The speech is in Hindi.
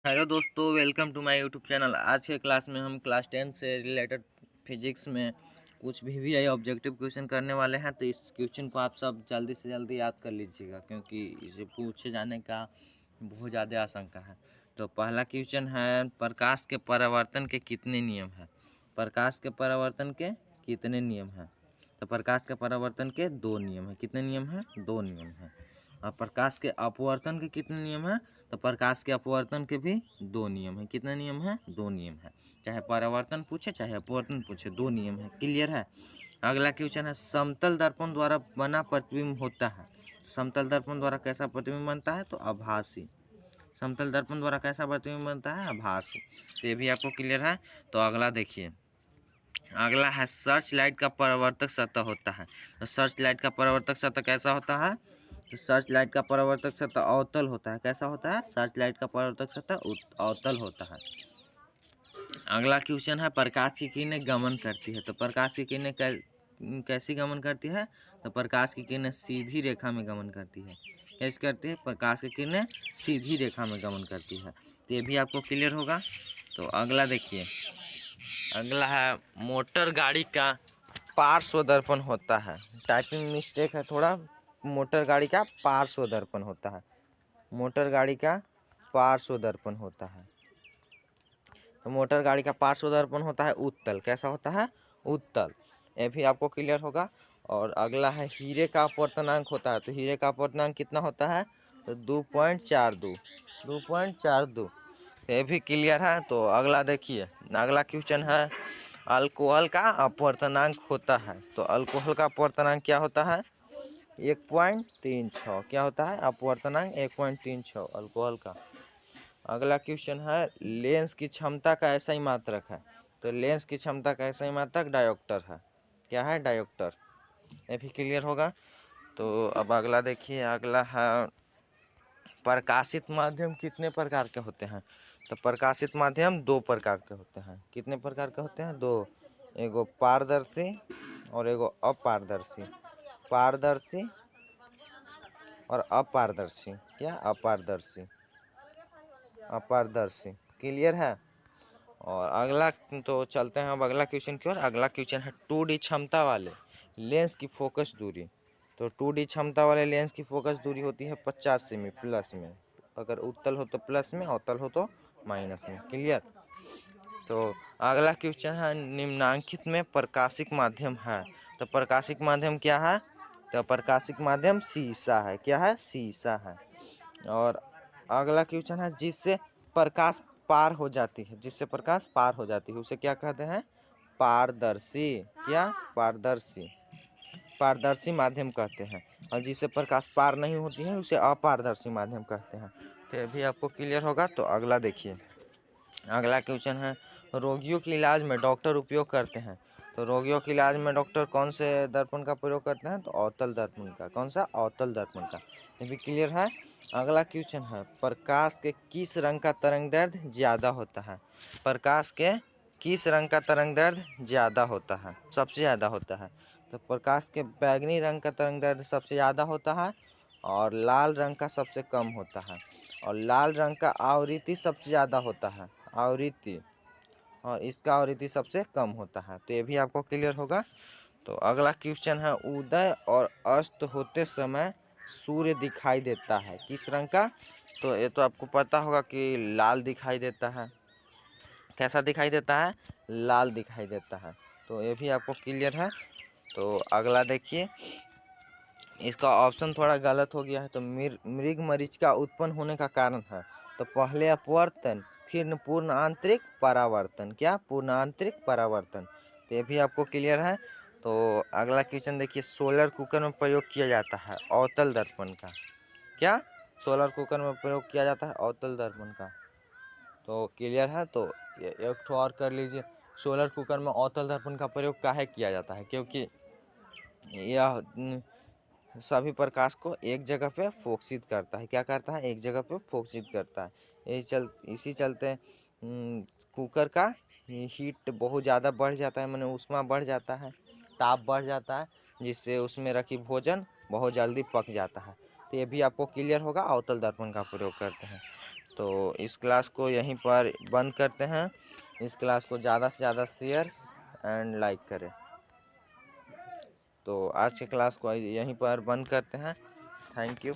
हेलो दोस्तों, welcome to my YouTube channel. आज के क्लास में हम क्लास 10 से रिलेटेड फिजिक्स में कुछ वीवीआई ऑब्जेक्टिव क्वेश्चन करने वाले हैं। तो इस क्वेश्चन को आप सब जल्दी से जल्दी याद कर लीजिएगा, क्योंकि इसे पूछे जाने का बहुत ज़्यादा आशंका है। तो पहला क्वेश्चन है, प्रकाश के परावर्तन के कितने नियम हैं? प्रकाश के परावर्तन के कितने नियम हैं? तो प्रकाश के परावर्तन के 2 नियम हैं। कितने नियम हैं? 2 नियम हैं। और प्रकाश के अपवर्तन के कितने नियम हैं? तो प्रकाश के अपवर्तन के भी 2 नियम हैं। कितने नियम हैं? 2 नियम हैं। चाहे परावर्तन पूछे चाहे अपवर्तन पूछे, 2 नियम है। क्लियर है? अगला क्वेश्चन है, समतल दर्पण द्वारा बना प्रतिबिंब होता है। समतल दर्पण द्वारा कैसा प्रतिबिंब बनता है? तो आभासी। समतल दर्पण द्वारा कैसा प्रतिबिंब बनता है? आभासी। तो ये भी आपको क्लियर है। तो अगला देखिए, अगला है, सर्च लाइट का परावर्तक सतह होता है। तो सर्च लाइट का परावर्तक सतह कैसा होता है? तो सर्च लाइट का परावर्तक सतह अवतल होता है। कैसा होता है? सर्च लाइट का परावर्तक सतह अवतल होता है। अगला क्वेश्चन है, प्रकाश की किरणें गमन करती है। तो प्रकाश की किरणें कैसी गमन करती है? तो प्रकाश की किरणें सीधी रेखा में गमन करती है। कैसे करती है? प्रकाश की किरणें सीधी रेखा में गमन करती है। तो ये भी आपको क्लियर होगा। तो अगला देखिए, अगला है, मोटर गाड़ी का पार्श्व दर्पण होता है। टाइपिंग मिस्टेक है थोड़ा। मोटर गाड़ी का पार्श्व दर्पण होता है। मोटर गाड़ी का पार्श्व दर्पण होता है। तो मोटर गाड़ी का पार्श्व दर्पण होता है उत्तल। कैसा होता है? उत्तल। ये भी आपको क्लियर होगा। और अगला है, हीरे का अपवर्तनांक होता है। तो हीरे का अपवर्तनांक कितना होता है? तो 2.42। 2.42। ये भी क्लियर है। तो अगला देखिए, अगला क्वेश्चन है, अल्कोहल का अपवर्तनांक होता है। तो अल्कोहल का अपवर्तनांक क्या होता है? 1.36। क्या होता है? अपवर्तनांक 1.36 अल्कोहल का। अगला क्वेश्चन है, लेंस की क्षमता का ऐसा ही मात्रक है। तो लेंस की क्षमता का ऐसा ही मात्रक डायोप्टर है। क्या है? डायोप्टर। ये भी क्लियर होगा। तो अब अगला देखिए, अगला है, प्रकाशित माध्यम कितने प्रकार के होते हैं? तो प्रकाशित माध्यम 2 प्रकार के होते हैं। कितने प्रकार के होते हैं? 2। एगो पारदर्शी और एगो अपारदर्शी। पारदर्शी और अपारदर्शी। क्या? अपारदर्शी। अपारदर्शी। क्लियर है। और अगला, तो चलते हैं अब अगला क्वेश्चन की ओर। अगला क्वेश्चन है, 2D क्षमता वाले लेंस की फोकस दूरी। तो 2D क्षमता वाले लेंस की फोकस दूरी होती है 50 सेमी प्लस में। अगर उत्तल हो तो प्लस में, अवतल हो तो माइनस में। क्लियर। तो अगला क्वेश्चन है, निम्नांकित में प्रकाशिक माध्यम है। तो प्रकाशिक माध्यम क्या है? तो प्रकाशिक माध्यम शीशा है। क्या है? शीशा है। और अगला क्वेश्चन है, जिससे प्रकाश पार हो जाती है। जिससे प्रकाश पार हो जाती है उसे क्या कहते हैं? पारदर्शी। क्या? पारदर्शी। पारदर्शी माध्यम कहते हैं। और जिससे प्रकाश पार नहीं होती है उसे अपारदर्शी माध्यम कहते हैं। तो ये भी आपको क्लियर होगा। तो अगला देखिए, अगला क्वेश्चन है, रोगियों के इलाज में डॉक्टर उपयोग करते हैं। तो रोगियों के इलाज में डॉक्टर कौन से दर्पण का प्रयोग करते हैं? तो अवतल दर्पण का। कौन सा? अवतल दर्पण का। ये भी क्लियर है। अगला क्वेश्चन है, प्रकाश के किस रंग का तरंग दैर्ध्य ज़्यादा होता है? प्रकाश के किस रंग का तरंग दैर्ध्य ज़्यादा होता है? सबसे ज़्यादा होता है। तो प्रकाश के बैंगनी रंग का तरंग दैर्ध्य सबसे ज़्यादा होता है, और लाल रंग का सबसे कम होता है, और लाल रंग का आवृत्ति सबसे ज़्यादा होता है। आवृत्ति। और इसका आवृत्ति सबसे कम होता है। तो ये भी आपको क्लियर होगा। तो अगला क्वेश्चन है, उदय और अस्त होते समय सूर्य दिखाई देता है किस रंग का? तो ये तो आपको पता होगा कि लाल दिखाई देता है। कैसा दिखाई देता है? लाल दिखाई देता है। तो ये भी आपको क्लियर है। तो अगला देखिए, इसका ऑप्शन थोड़ा गलत हो गया है। तो मृग मरीचिका उत्पन्न होने का कारण है। तो पहले अपवर्तन, फिर पूर्ण आंतरिक परावर्तन। क्या? पूर्ण आंतरिक परावर्तन। तो ये भी आपको क्लियर है। तो अगला क्वेश्चन देखिए, सोलर कुकर में प्रयोग किया जाता है अवतल दर्पण का। क्या? सोलर कुकर में प्रयोग किया जाता है अवतल दर्पण का। तो क्लियर है। तो एक ठो और कर लीजिए, सोलर कुकर में अवतल दर्पण का प्रयोग काहे किया जाता है? क्योंकि यह सभी प्रकाश को एक जगह पे फोकसित करता है। क्या करता है? एक जगह पे फोकसित करता है। इसी चलते कुकर का हीट बहुत ज़्यादा बढ़ जाता है, माने ऊष्मा बढ़ जाता है, ताप बढ़ जाता है, जिससे उसमें रखी भोजन बहुत जल्दी पक जाता है। तो ये भी आपको क्लियर होगा, अवतल दर्पण का प्रयोग करते हैं। तो इस क्लास को यहीं पर बंद करते हैं। इस क्लास को ज़्यादा से ज़्यादा शेयर एंड लाइक करें। तो आज के क्लास को यहीं पर बंद करते हैं। Thank you.